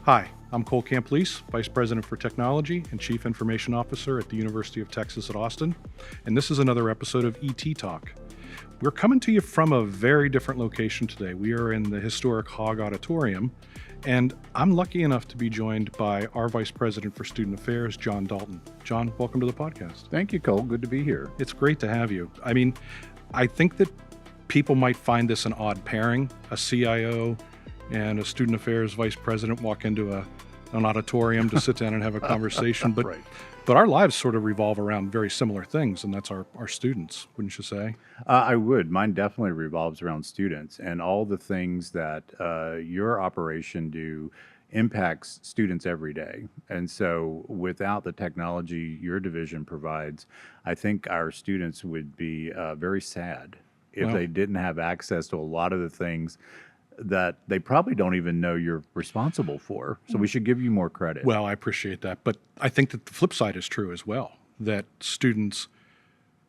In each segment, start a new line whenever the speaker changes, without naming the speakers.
Hi, I'm Cole Camplese, Vice President for Technology and Chief Information Officer at the University of Texas at Austin, and this is another episode of ET Talk. We're coming to you from a very different location today. We are in the historic Hogg Auditorium, and I'm lucky enough to be joined by our Vice President for Student Affairs, John Dalton. John, welcome to the podcast.
Thank you, Cole. Good to be here.
It's great to have you. I think that people might find this an odd pairing, a CIO and a student affairs vice president walk into an auditorium to sit down and have a conversation. But
Right.
but our lives sort of revolve around very similar things, and that's our students, wouldn't you say?
I would. Mine definitely revolves around students and all the things that your operation do impacts students every day. And so without the technology your division provides, I think our students would be very sad if
Well,
they didn't have access to a lot of the things that they probably don't even know you're responsible for. So we should give you more credit.
well, I appreciate that, but I think that the flip side is true as well, that students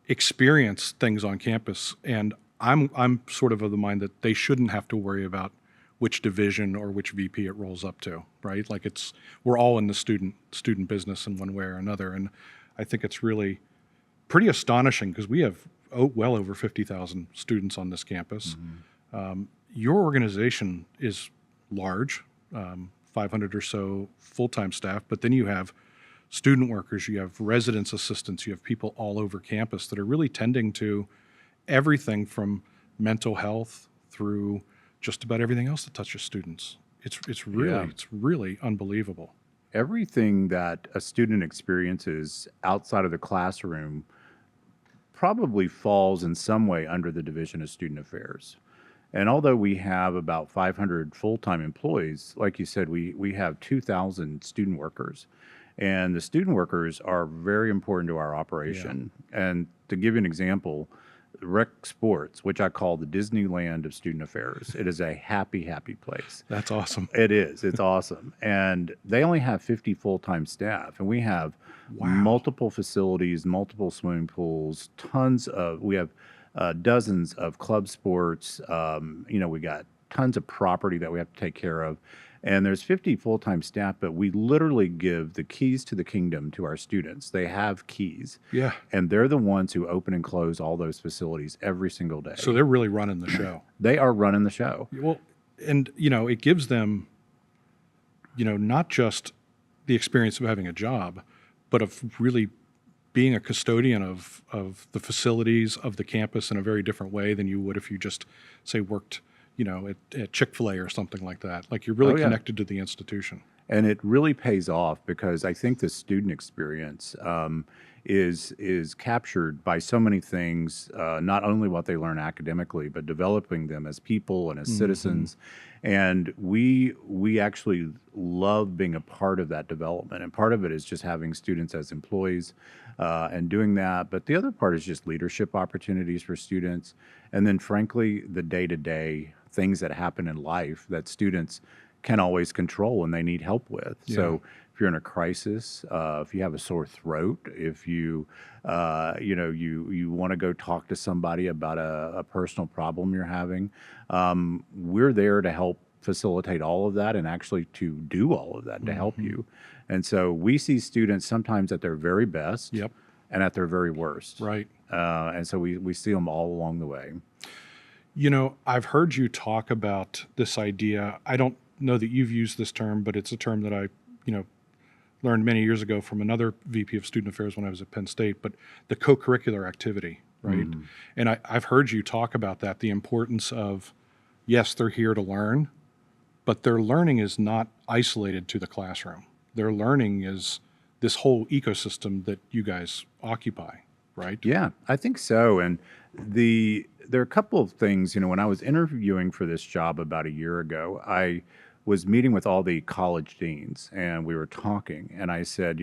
experience things on campus, and I'm sort of the mind that they shouldn't have to worry about which division or which VP it rolls up to, right? Like we're all in the student business in one way or another, and I think it's really pretty astonishing because we have well over 50,000 students on this campus. Your organization is large, 500 or so full-time staff, but then you have student workers, you have residence assistants, you have people all over campus that are really tending to everything from mental health through just about everything else that touches students. It's
Yeah.
really unbelievable.
Everything that a student experiences outside of the classroom probably falls in some way under the Division of Student Affairs. And although we have about 500 full-time employees, like you said, we have 2,000 student workers. And the student workers are very important to our operation. And to give you an example, Rec Sports, which I call the Disneyland of student affairs, it is a happy, happy place.
That's awesome.
It is. It's awesome. And they only have 50 full-time staff, and we have
Wow.
multiple facilities, multiple swimming pools, we have dozens of club sports. We got tons of property that we have to take care of. And there's 50 full-time staff, but we literally give the keys to the kingdom to our students. They have keys.
Yeah.
And they're the ones who open and close all those facilities every single day.
So they're really running the show.
They are running the show.
Well, and it gives them, not just the experience of having a job, but of really being a custodian of the facilities of the campus in a very different way than you would if you just, say, worked, at Chick-fil-A or something like that. Like you're really
Oh, yeah.
connected to the institution.
And it really pays off because I think the student experience is captured by so many things, not only what they learn academically, but developing them as people and as citizens. And we actually love being a part of that development. And part of it is just having students as employees and doing that. But the other part is just leadership opportunities for students. And then frankly, the day-to-day things that happen in life that students can always control and they need help with.
Yeah.
So if you're in a crisis, if you have a sore throat, if you want to go talk to somebody about a personal problem you're having, we're there to help facilitate all of that and actually to do all of that to help you. And so we see students sometimes at their very best
Yep.
and at their very worst.
Right.
And so we see them all along the way.
I've heard you talk about this idea. I don't know that you've used this term, but it's a term that I, learned many years ago from another VP of Student Affairs when I was at Penn State, but the co-curricular activity, right? And I've heard you talk about that, the importance of, yes, they're here to learn, but their learning is not isolated to the classroom. Their learning is this whole ecosystem that you guys occupy, right?
Yeah, I think so. And there are a couple of things, when I was interviewing for this job about a year ago, I was meeting with all the college deans and we were talking and I said,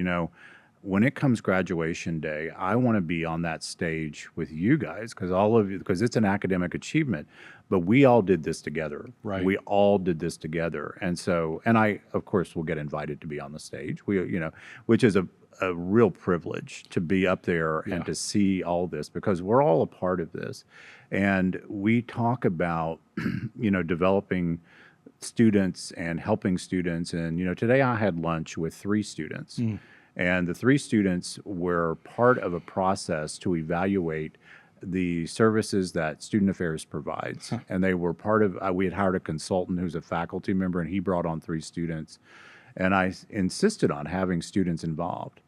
when it comes graduation day, I want to be on that stage with you guys because it's an academic achievement, but we all did this together.
Right.
We all did this together. And so, and I, of course, will get invited to be on the stage, which is a real privilege to be up there
Yeah.
and to see all this because we're all a part of this. And we talk about, developing students and helping students. And, today I had lunch with 3 students. And the 3 students were part of a process to evaluate the services that Student Affairs provides. And they were part of, we had hired a consultant who's a faculty member, and he brought on 3 students. And I insisted on having students involved.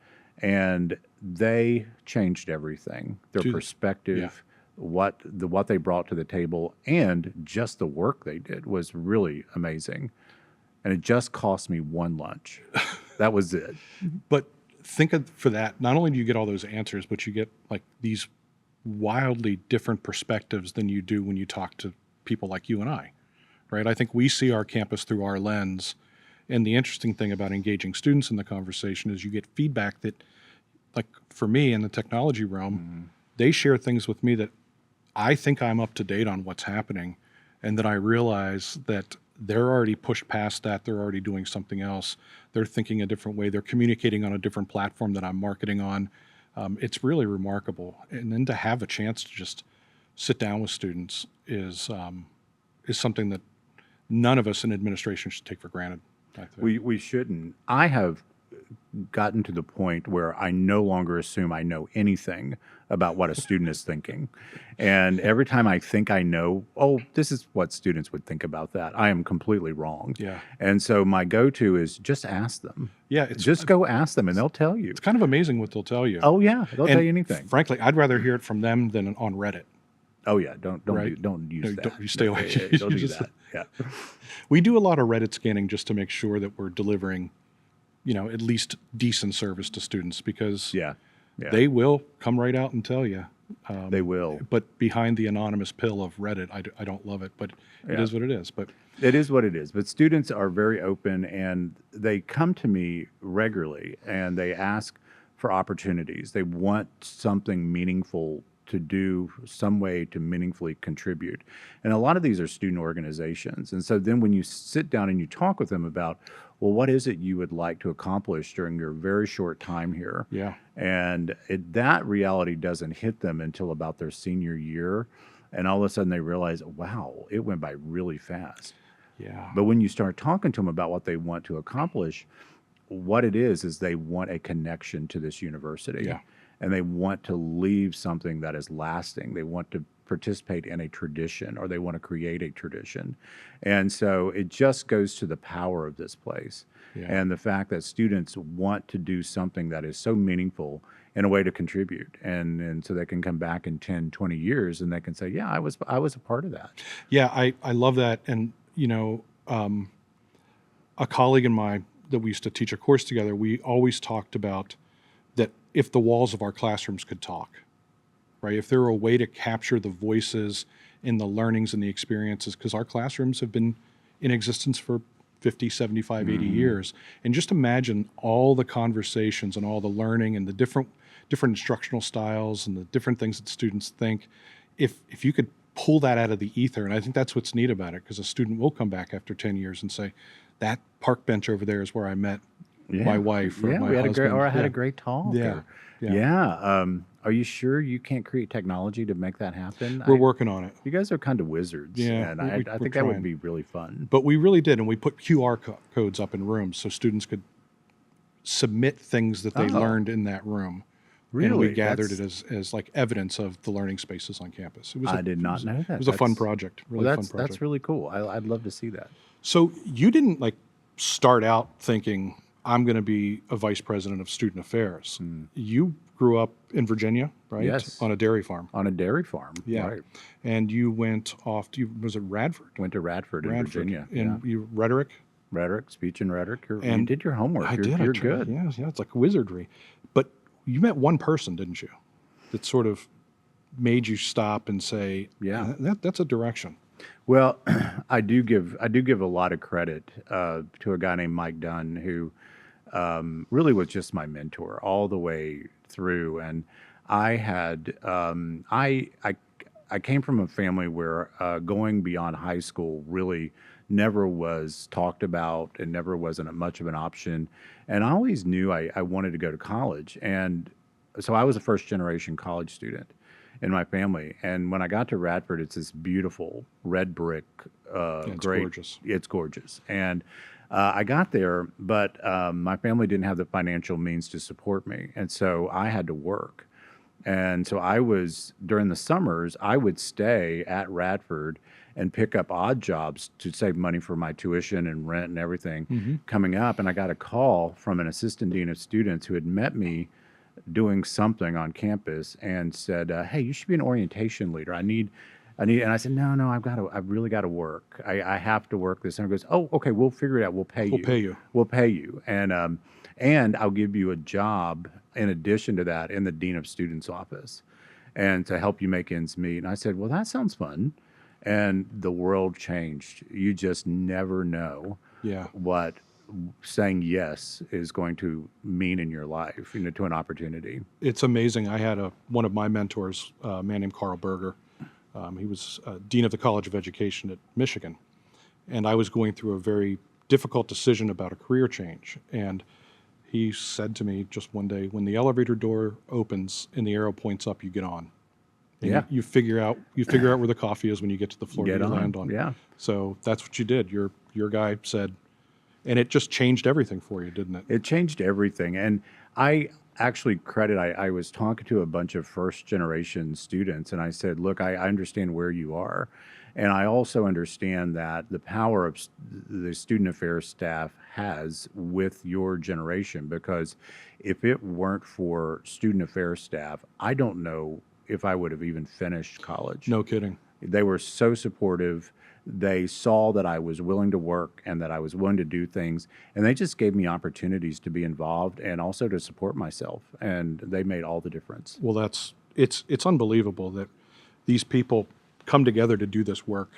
And they changed everything, their perspective, what they brought to the table, and just the work they did was really amazing. And it just cost me 1 lunch. That was it.
But think of, for that, not only do you get all those answers, but you get like these wildly different perspectives than you do when you talk to people like you and I, right? I think we see our campus through our lens. And the interesting thing about engaging students in the conversation is you get feedback that, like for me in the technology realm, they share things with me that I think I'm up to date on what's happening, and then I realize that they're already pushed past that. They're already doing something else. They're thinking a different way. They're communicating on a different platform that I'm marketing on. It's really remarkable. And then to have a chance to just sit down with students is something that none of us in administration should take for granted. I think.
We shouldn't. I have gotten to the point where I no longer assume I know anything about what a student is thinking. And every time I think I know, this is what students would think about that, I am completely wrong.
Yeah.
And so my go-to is just ask them.
Yeah.
Just go ask them and they'll tell you.
It's kind of amazing what they'll tell you.
Oh yeah, they'll
And
tell you anything.
Frankly, I'd rather hear it from them than on Reddit.
Oh yeah, don't
Right.
use
No,
that.
don't- you stay away.
Don't do
Just-
that. Yeah.
We do a lot of Reddit scanning just to make sure that we're delivering, at least decent service to students, because
Yeah.
they will come right out and tell you.
They will.
But behind the anonymous pill of Reddit, I don't love it, but it
Yeah.
is what it is. But
It is what it is. But students are very open, and they come to me regularly and they ask for opportunities. They want something meaningful to do, some way to meaningfully contribute. And a lot of these are student organizations. And so then when you sit down and you talk with them about, well, what is it you would like to accomplish during your very short time here?
yeah,
And that reality doesn't hit them until about their senior year. And all of a sudden they realize, wow, it went by really fast.
yeah,
But when you start talking to them about what they want to accomplish, what it is they want a connection to this university.
Yeah.
And they want to leave something that is lasting. They want to participate in a tradition, or they want to create a tradition. And so it just goes to the power of this place.
Yeah.
And the fact that students want to do something that is so meaningful in a way to contribute. And so they can come back in 10, 20 years and they can say, yeah, I was a part of that.
yeah. I love that. And a colleague and I that we used to teach a course together, we always talked about that if the walls of our classrooms could talk, right? If there were a way to capture the voices and the learnings and the experiences, because our classrooms have been in existence for 50, 75, 80 years. And just imagine all the conversations and all the learning and the different instructional styles and the different things that students think. If you could pull that out of the ether, and I think that's what's neat about it, because a student will come back after 10 years and say, that park bench over there is where I met my wife or my
we had
husband.
I had
Yeah.
a great talk.
Yeah.
Yeah. Are you sure you can't create technology to make that happen?
We're working on it.
You guys are kind of wizards.
Yeah,
And
we-
I
we're
think that would
trying.
be really fun.
But we really did, and we put QR codes up in rooms so students could submit things that they
Oh.
learned in that room. And
Really?
we gathered
That's-
it as like evidence of the learning spaces on campus. It was
I did not know that.
It was a fun
That's-
project, really
Well,
fun project.
that's really cool. I'd love to see that.
So you didn't like start out thinking, I'm going to be a vice president of student affairs. You grew up in Virginia, right?
Yes.
On a dairy farm.
On a dairy farm.
Yeah.
Right.
And you went off to, was it Radford?
Went to Radford in Virginia.
And you rhetoric?
Rhetoric, speech and rhetoric. You
And
did your homework.
I
You're,
did.
You're
I tried.
good.
Yeah, it's like wizardry. But you met one person, didn't you? That sort of made you stop and say,
Yeah.
that's a direction.
Well, I do give a lot of credit to a guy named Mike Dunn, who really was just my mentor all the way through. And I had I came from a family where going beyond high school really never was talked about and never wasn't much of an option. And I always knew I wanted to go to college. And so I was a first generation college student. in my family. And when I got to Radford, it's this beautiful red brick,
It's
great.
gorgeous.
It's gorgeous. And I got there, but my family didn't have the financial means to support me. And so I had to work. And so during the summers, I would stay at Radford and pick up odd jobs to save money for my tuition and rent and everything coming up. And I got a call from an assistant dean of students who had met me doing something on campus and said, "Hey, you should be an orientation leader. And I said, no, I've really got to work. I have to work this." And he goes, "Oh, okay, we'll figure it out. We'll pay you. We'll pay you. And I'll give you a job in addition to that in the dean of students office and to help you make ends meet." And I said, "Well, that sounds fun." And the world changed. You just never know what saying yes is going to mean in your life, to an opportunity.
It's amazing. I had one of my mentors, a man named Carl Berger. He was dean of the College of Education at Michigan. And I was going through a very difficult decision about a career change. And he said to me just one day, "When the elevator door opens and the arrow points up, you get on. And you figure out where the coffee is when you get to the floor that you land on."
Yeah.
So that's what you did. Your guy said, and it just changed everything for you, didn't it?
It changed everything. And I actually I was talking to a bunch of first generation students, and I said, "Look, I understand where you are. And I also understand that the power of the student affairs staff has with your generation, because if it weren't for student affairs staff, I don't know if I would have even finished college."
No kidding.
They were so supportive. They saw that I was willing to work and that I was willing to do things, and they just gave me opportunities to be involved and also to support myself, and they made all the difference.
Well, it's unbelievable that these people come together to do this work,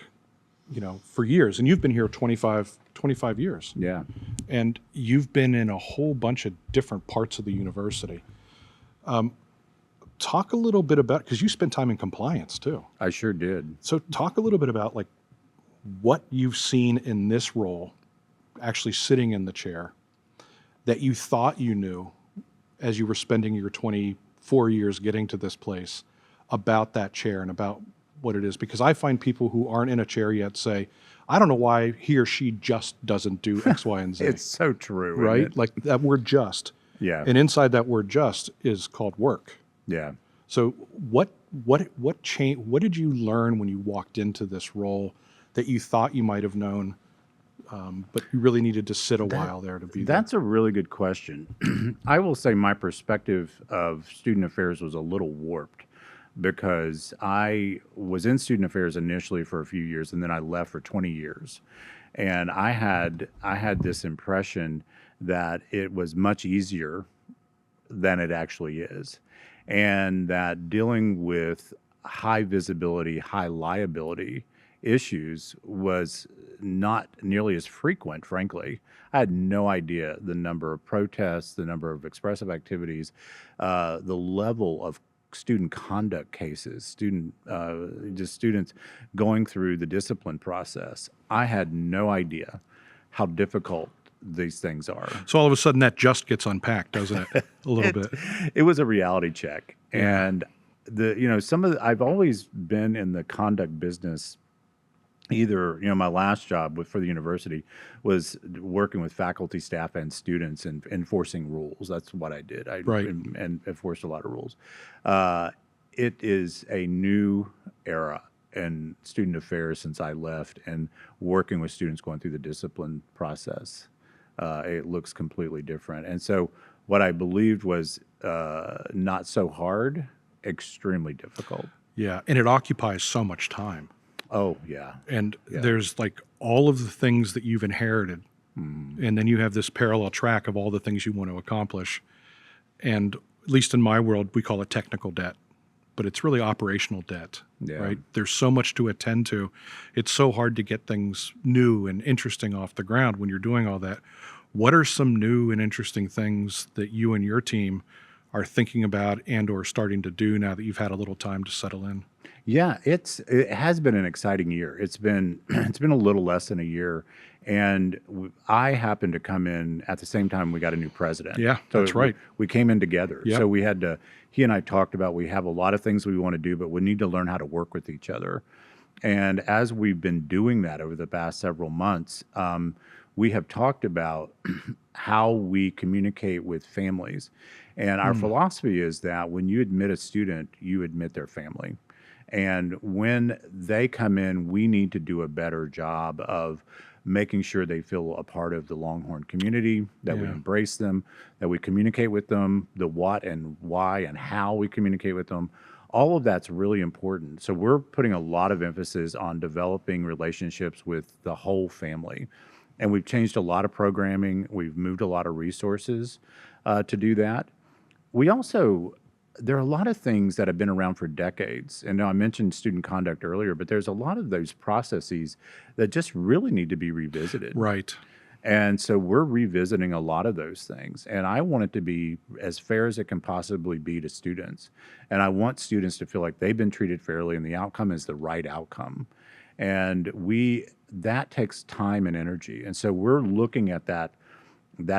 for years. And you've been here 25 years.
Yeah.
And you've been in a whole bunch of different parts of the university. Talk a little bit about, because you spent time in compliance too.
I sure did.
So talk a little bit about what you've seen in this role, actually sitting in the chair, that you thought you knew as you were spending your 24 years getting to this place, about that chair and about what it is. Because I find people who aren't in a chair yet say, "I don't know why he or she just doesn't do X, Y, and Z."
It's so true, isn't
right?
it?
Like that word "just."
Yeah.
And inside that word "just" is called work.
Yeah.
So what change? What did you learn when you walked into this role that you thought you might have known, but you really needed to sit a while there to be there?
That's a really good question. I will say my perspective of student affairs was a little warped, because I was in student affairs initially for a few years, and then I left for 20 years. And I had this impression that it was much easier than it actually is, and that dealing with high visibility, high liability issues was not nearly as frequent, frankly. I had no idea the number of protests, the number of expressive activities, the level of student conduct cases, students going through the discipline process. I had no idea how difficult these things are.
So all of a sudden that just gets unpacked, doesn't it? A little bit.
It was a reality check.
Yeah.
And I've always been in the conduct business. Either, my last job for the university was working with faculty, staff, and students and enforcing rules. That's what I did.
Right.
And enforced a lot of rules. It is a new era in student affairs since I left, and working with students going through the discipline process. It looks completely different. And so what I believed was not so hard, extremely difficult.
Yeah, and it occupies so much time.
Oh, yeah.
And there's all of the things that you've inherited, and then you have this parallel track of all the things you want to accomplish. And at least in my world, we call it technical debt, but it's really operational debt, right? There's so much to attend to. It's so hard to get things new and interesting off the ground when you're doing all that. What are some new and interesting things that you and your team are thinking about and or starting to do now that you've had a little time to settle in?
Yeah, it has been an exciting year. It's been it's been a little less than a year, and I happened to come in at the same time we got a new president.
Yeah,
So
that's right.
we came in together.
Yep.
So we had to. He and I talked about we have a lot of things we want to do, but we need to learn how to work with each other. And as we've been doing that over the past several months, we have talked about how we communicate with families. And our philosophy is that when you admit a student, you admit their family. And when they come in, we need to do a better job of making sure they feel a part of the Longhorn community, that we
Yeah.
embrace them, that we communicate with them, the what and why and how we communicate with them. All of that's really important. So we're putting a lot of emphasis on developing relationships with the whole family. And we've changed a lot of programming. We've moved a lot of resources to do that. We also, there are a lot of things that have been around for decades. And now I mentioned student conduct earlier, but there's a lot of those processes that just really need to be revisited.
Right.
And so we're revisiting a lot of those things. And I want it to be as fair as it can possibly be to students. And I want students to feel like they've been treated fairly and the outcome is the right outcome. And that takes time and energy. And so we're looking at that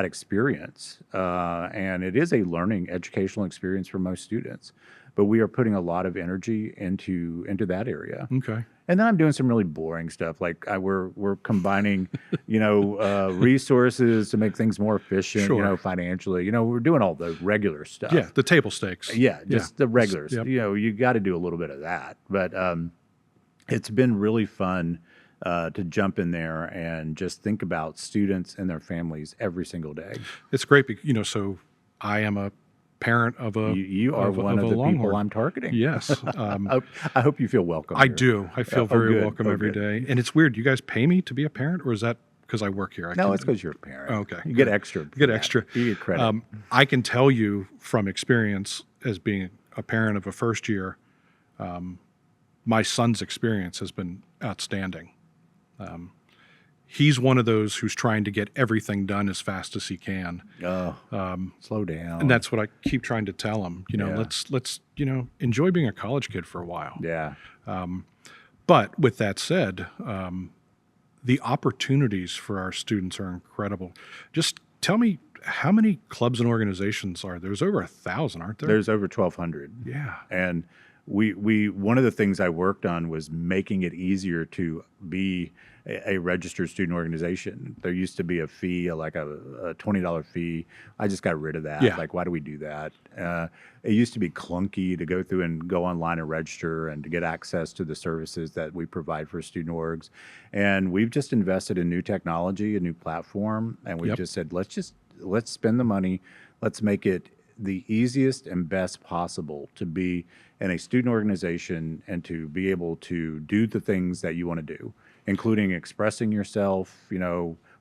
experience. And it is a learning, educational experience for most students. But we are putting a lot of energy into that area.
Okay.
And then I'm doing some really boring stuff, like we're combining, resources to make things more efficient,
Sure.
financially. We're doing all the regular stuff.
Yeah, the table stakes.
Yeah, just the regulars.
Yep.
You got to do a little bit of that. But it's been really fun to jump in there and just think about students and their families every single day.
It's great, so I am a parent of a
You are one of
a
the
Longhorn.
people I'm targeting.
Yes.
I hope you feel welcome.
I
here.
do. I feel
Oh,
very
good.
welcome
Oh,
every
good.
day. And it's weird. You guys pay me to be a parent, or is that because I work here?
No, it's because you're a parent.
Oh, okay.
You get extra.
You
for
get
that.
extra.
You get credit.
I can tell you from experience as being a parent of a first year, my son's experience has been outstanding. He's one of those who's trying to get everything done as fast as he can.
Slow down.
And that's what I keep trying to tell him.
Yeah.
Let's enjoy being a college kid for a while.
Yeah.
But with that said, the opportunities for our students are incredible. Just tell me, how many clubs and organizations are there? There's over 1,000, aren't there?
There's over 1,200.
Yeah.
And we one of the things I worked on was making it easier to be a registered student organization. There used to be a fee, like a $20 fee. I just got rid of that.
Yeah.
Like, why do we do that? It used to be clunky to go through and go online and register and to get access to the services that we provide for student orgs. And we've just invested in new technology, a new platform, and we've
Yep.
just said, let's spend the money. Let's make it the easiest and best possible to be in a student organization and to be able to do the things that you want to do, including expressing yourself,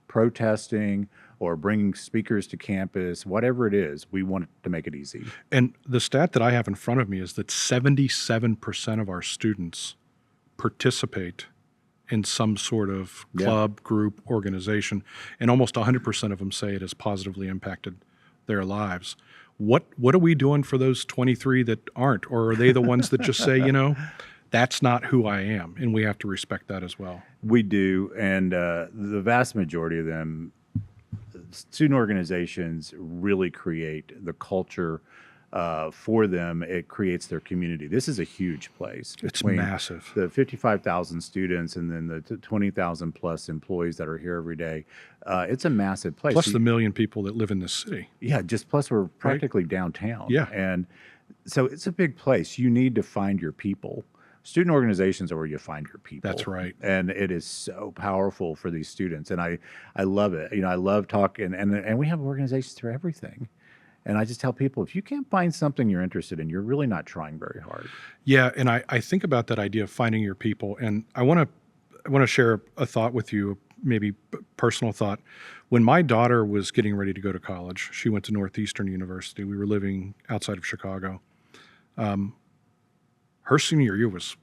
protesting or bringing speakers to campus, whatever it is, we want to make it easy.
And the stat that I have in front of me is that 77% of our students participate in some sort of club, group, organization, and almost 100% of them say it has positively impacted their lives. What are we doing for those 23 that aren't? Or are they the ones that just say, that's not who I am, and we have to respect that as well?
We do, and the vast majority of them, student organizations really create the culture for them. It creates their community. This is a huge place.
It's
Between
massive.
the 55,000 students and then the 20,000 plus employees that are here every day. It's a massive place.
Plus the million people that live in this city.
Yeah, just plus we're practically downtown.
Yeah.
And so it's a big place. You need to find your people. Student organizations are where you find your people.
That's right.
And it is so powerful for these students. And I love it. I love talking, and we have organizations for everything. And I just tell people, if you can't find something you're interested in, you're really not trying very hard.
Yeah, and I think about that idea of finding your people, and I want to share a thought with you, maybe personal thought. When my daughter was getting ready to go to college, she went to Northeastern University. We were living outside of Chicago. Her senior year was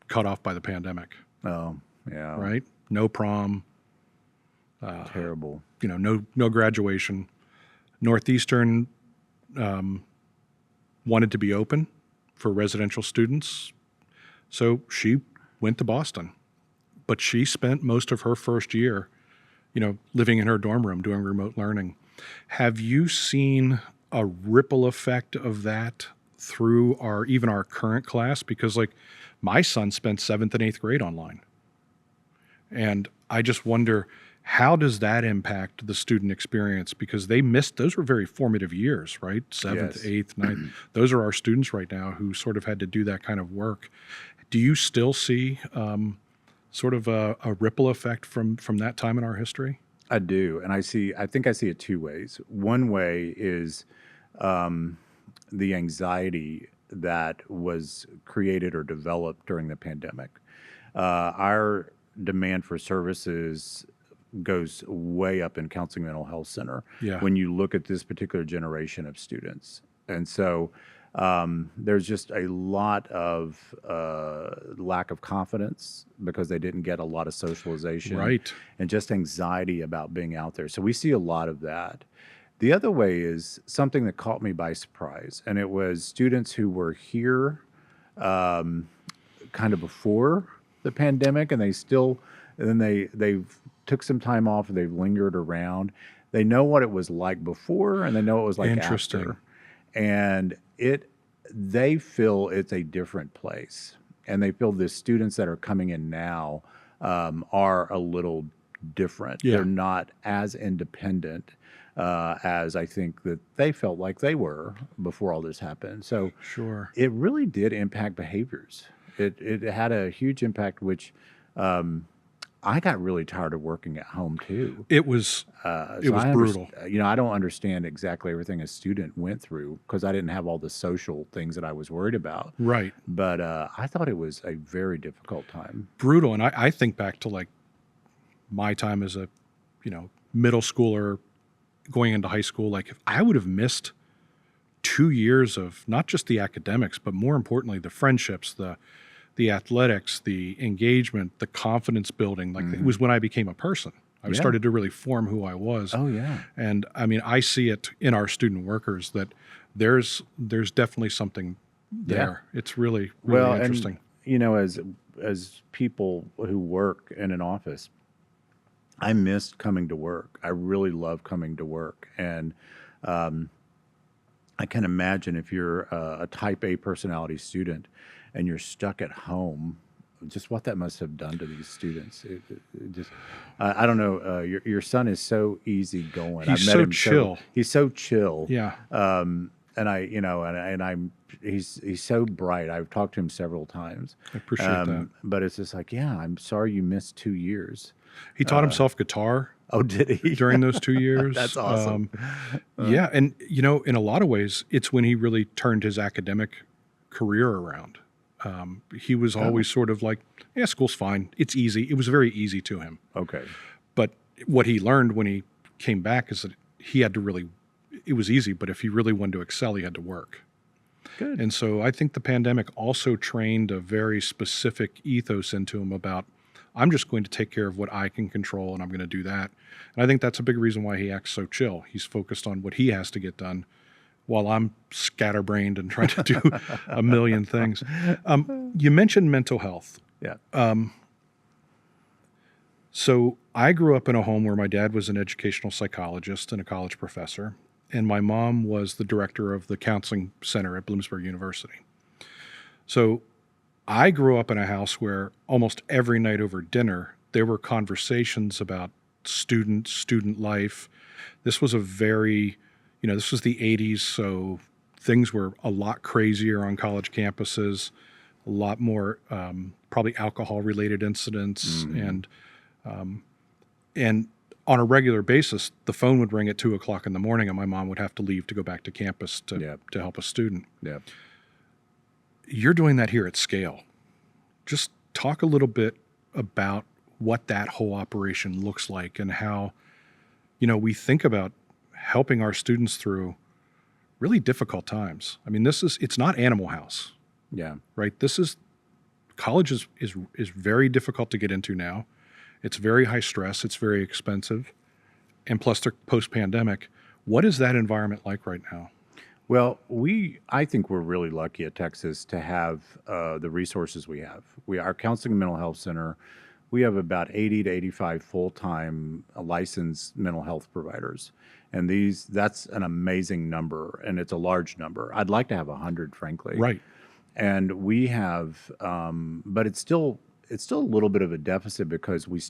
cut off by the pandemic,
Oh, yeah.
right? No prom,
Terrible.
no graduation. Northeastern wanted to be open for residential students. So she went to Boston, but she spent most of her first year, living in her dorm room doing remote learning. Have you seen a ripple effect of that through even our current class? Because like my son spent 7th and 8th grade online. And I just wonder, how does that impact the student experience? Because those were very formative years, right? 7th,
Yes.
8th, 9th. Those are our students right now who sort of had to do that kind of work. Do you still see sort of a ripple effect from that time in our history?
I do, and I think I see it two ways. One way is the anxiety that was created or developed during the pandemic. Our demand for services goes way up in Counseling Mental Health Center
Yeah.
when you look at this particular generation of students. And so there's just a lot of lack of confidence because they didn't get a lot of socialization,
Right.
and just anxiety about being out there. So we see a lot of that. The other way is something that caught me by surprise, and it was students who were here kind of before the pandemic, and they've took some time off, and they've lingered around. They know what it was like before, and they know what it was like
Interesting.
after. And they feel it's a different place, and they feel the students that are coming in now are a little different.
Yeah.
They're not as independent as I think that they felt like they were before all this happened. So
Sure.
it really did impact behaviors. It had a huge impact, which I got really tired of working at home too.
It was brutal.
I don't understand exactly everything a student went through because I didn't have all the social things that I was worried about.
Right.
But I thought it was a very difficult time.
Brutal. And I think back to like my time as a, middle schooler going into high school. Like if I would have missed 2 years of not just the academics, but more importantly, the friendships, the athletics, the engagement, the confidence building. Like it was when I became a person. I started to really form who I was.
Oh, yeah.
And I mean, I see it in our student workers that there's definitely something there. It's really interesting.
And, as people who work in an office, I missed coming to work. I really love coming to work. And I can imagine if you're a type A personality student and you're stuck at home, just what that must have done to these students. I don't know. Your son is so easappealing.
He's so chill.
He's so chill.
Yeah.
He's so bright. I've talked to him several times.
I appreciate that.
But it's just like, yeah, I'm sorry you missed 2 years.
He taught himself guitar.
Oh, did he?
During those 2 years.
That's awesome.
Yeah. And, in a lot of ways, it's when he really turned his academic career around. He was always sort of like, yeah, school's fine. It's easy. It was very easy to him.
Okay.
But what he learned when he came back is that he had to really, it was easy, but if he really wanted to excel, he had to work.
Good.
And so I think the pandemic also trained a very specific ethos into him about, I'm just going to take care of what I can control, and I'm going to do that. And I think that's a big reason why he acts so chill. He's focused on what he has to get done while I'm scatterbrained and trying to do a million things. You mentioned mental health.
Yeah.
So I grew up in a home where my dad was an educational psychologist and a college professor, and my mom was the director of the counseling center at Bloomsburg University. So I grew up in a house where almost every night over dinner, there were conversations about student life. This was a very, this was the 80s, so things were a lot crazier on college campuses, a lot more probably alcohol-related incidents, and on a regular basis, the phone would ring at 2:00 in the morning, and my mom would have to leave to go back to campus to help a student.
Yeah.
You're doing that here at scale. Just talk a little bit about what that whole operation looks like and how, we think about helping our students through really difficult times. I mean, it's not Animal House,
Yeah.
right? College is very difficult to get into now. It's very high stress. It's very expensive. And plus they're post-pandemic. What is that environment like right now?
Well, I think we're really lucky at Texas to have the resources we have. Our counseling and mental health center, we have about 80 to 85 full-time licensed mental health providers. And that's an amazing number, and it's a large number. I'd like to have 100, frankly.
Right.
And we have, but it's still a little bit of a deficit because we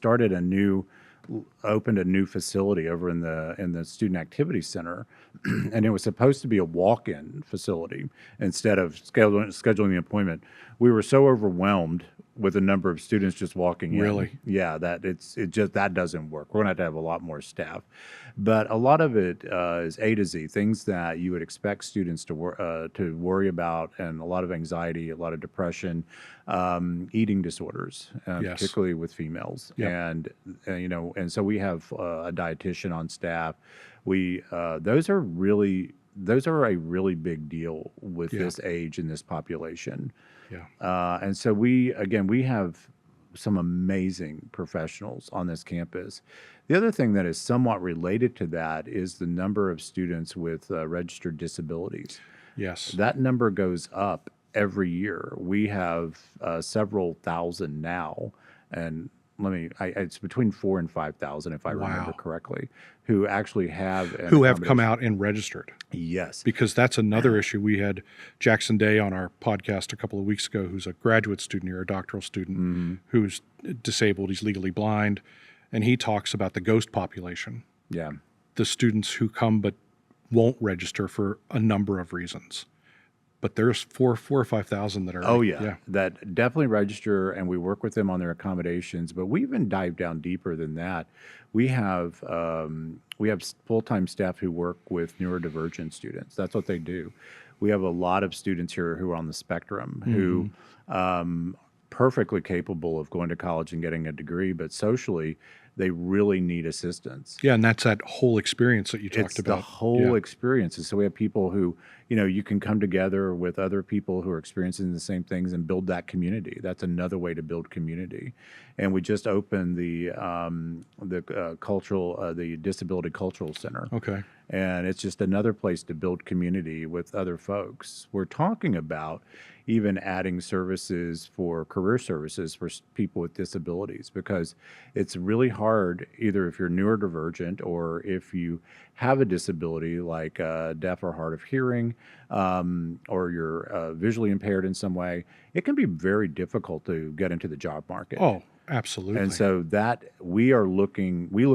opened a new facility over in the student activity center, and it was supposed to be a walk-in facility instead of scheduling the appointment. We were so overwhelmed with the number of students just walking in.
Really?
Yeah, that doesn't work. We're gonna have to have a lot more staff, but a lot of it is A to Z, things that you would expect students to worry about, and a lot of anxiety, a lot of depression, eating disorders,
Yes.
particularly with females.
Yep.
And so we have a dietitian on staff. Those are a really big deal with
Yeah.
this age and this population.
Yeah.
And so we have some amazing professionals on this campus. The other thing that is somewhat related to that is the number of students with registered disabilities.
Yes.
That number goes up every year. We have several thousand now, and it's between 4,000 and 5,000, if I remember
Wow.
correctly, who actually have
Who have come out and registered.
Yes.
Because that's another issue. We had Jackson Day on our podcast a couple of weeks ago, who's a graduate student here, a doctoral student, who's disabled. He's legally blind. And he talks about the ghost population,
Yeah.
the students who come but won't register for a number of reasons. But there's 4,000 or 5,000 that are.
Oh yeah, that definitely register, and we work with them on their accommodations. But we even dive down deeper than that. We have full-time staff who work with neurodivergent students. That's what they do. We have a lot of students here who are on the spectrum who perfectly capable of going to college and getting a degree, but socially they really need assistance.
Yeah, and that's that whole experience that you talked
It's
about.
the whole
Yeah.
experience. And so we have people who, you can come together with other people who are experiencing the same things and build that community. That's another way to build community. And we just opened the Disability Cultural Center.
Okay.
And it's just another place to build community with other folks. We're talking about even adding services for career services for people with disabilities, because it's really hard, either if you're neurodivergent or if you have a disability like deaf or hard of hearing, or you're visually impaired in some way. It can be very difficult to get into the job market.
Oh, absolutely.
And so that we look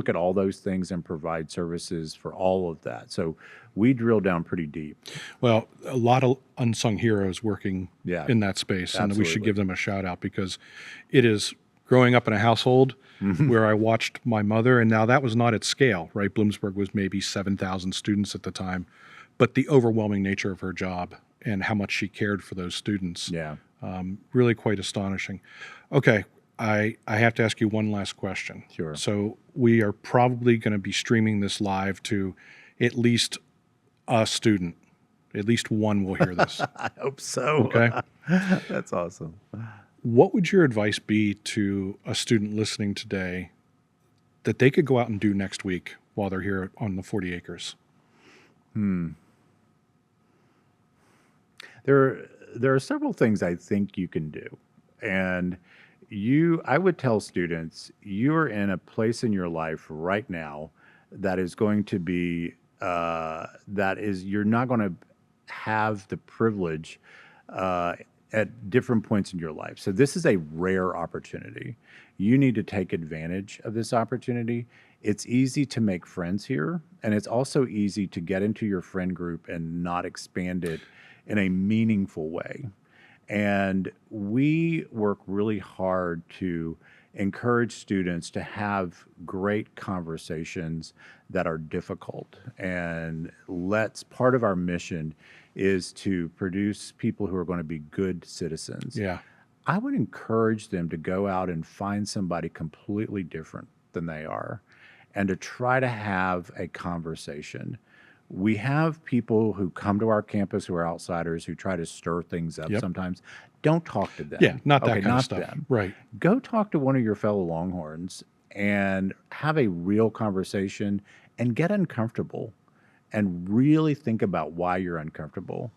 at all those things and provide services for all of that. So we drill down pretty deep.
Well, a lot of unsung heroes working
Yeah,
in that space, and we should
absolutely.
give them a shout out, because it is growing up in a household where I watched my mother, and now that was not at scale, right? Bloomsburg was maybe 7,000 students at the time, but the overwhelming nature of her job and how much she cared for those students,
Yeah.
really quite astonishing. Okay, I have to ask you one last question.
Sure.
So we are probably going to be streaming this live to at least a student. At least one will hear this.
I hope so.
Okay.
That's awesome.
What would your advice be to a student listening today that they could go out and do next week while they're here on the 40 acres?
There are several things I think you can do. And I would tell students, you're in a place in your life right now that is going to be, you're not going to have the privilege at different points in your life. So this is a rare opportunity. You need to take advantage of this opportunity. It's easy to make friends here, and it's also easy to get into your friend group and not expand it in a meaningful way. And we work really hard to encourage students to have great conversations that are difficult. And part of our mission is to produce people who are going to be good citizens.
Yeah.
I would encourage them to go out and find somebody completely different than they are and to try to have a conversation. We have people who come to our campus who are outsiders who try to stir things up
Yep.
sometimes. Don't talk to them.
Yeah, not that
Okay,
kind of
not
stuff.
them.
Right.
Go talk to one of your fellow Longhorns and have a real conversation and get uncomfortable and really think about why you're uncomfortable,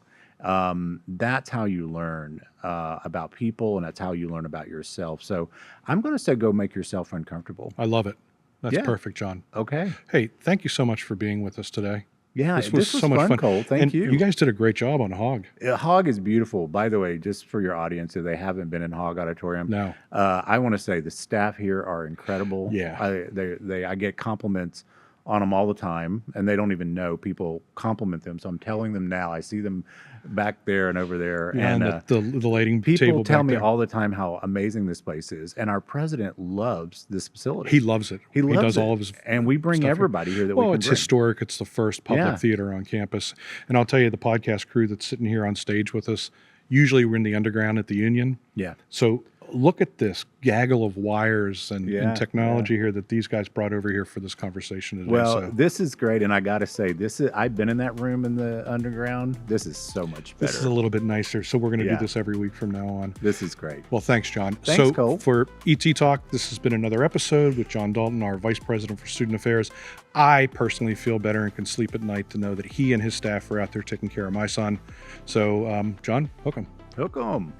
that's how you learn about people, and that's how you learn about yourself. So I'm going to say go make yourself uncomfortable.
I love it. That's
Yeah.
perfect, John.
Okay.
Hey, thank you so much for being with us today.
Yeah,
This was so much
fun,
fun.
Cole. Thank
And
you.
you guys did a great job on Hogg.
Hogg is beautiful. By the way, just for your audience, if they haven't been in Hogg Auditorium,
No.
I want to say the staff here are incredible.
Yeah.
I get compliments on them all the time, and they don't even know people compliment them. So I'm telling them now. I see them back there and over there,
And the lighting
people
table
tell
back
me
there.
all the time how amazing this place is. And our president loves this facility.
He loves it.
He loves
does
it.
all of his
And we bring
stuff here.
everybody here that
Well,
we can
it's
bring.
historic. It's the first public
Yeah.
theater on campus. And I'll tell you, the podcast crew that's sitting here on stage with us, usually we're in the underground at the Union.
Yeah.
So look at this gaggle of wires and
Yeah,
technology here that these guys brought over here for this conversation today.
Well,
So
this is great, and I got to say, I've been in that room in the underground. This is so much better.
this is a little bit nicer. So we're going to
Yeah.
do this every week from now on.
This is great.
Well, thanks, John.
Thanks,
so
Cole.
for ET Talk, this has been another episode with John Dalton, our Vice President for Student Affairs. I personally feel better and can sleep at night to know that he and his staff are out there taking care of my son. So, John, hook 'em.
Hook 'em.